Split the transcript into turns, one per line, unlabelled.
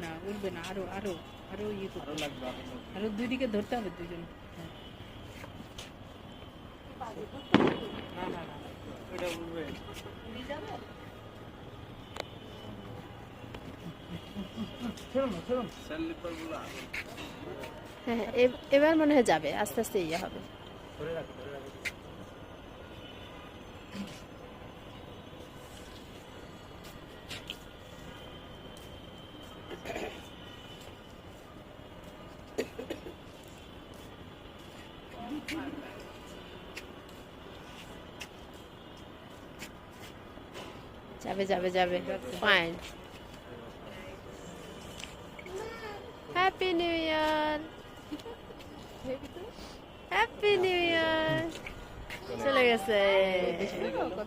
না উঠবে না, আরো আরো আরো ইয়ে করতে হবে, আরো দুই দিকে ধরতে হবে দুজন। হ্যাঁ। না না না, ওটা উঠবে।
হ্যাঁ, এবার মনে হয় যাবে, আস্তে আস্তে ইয়ে হবে। যাবে যাবে যাবে, fine. Happy new year, happy new year. চলে গেছে।
কত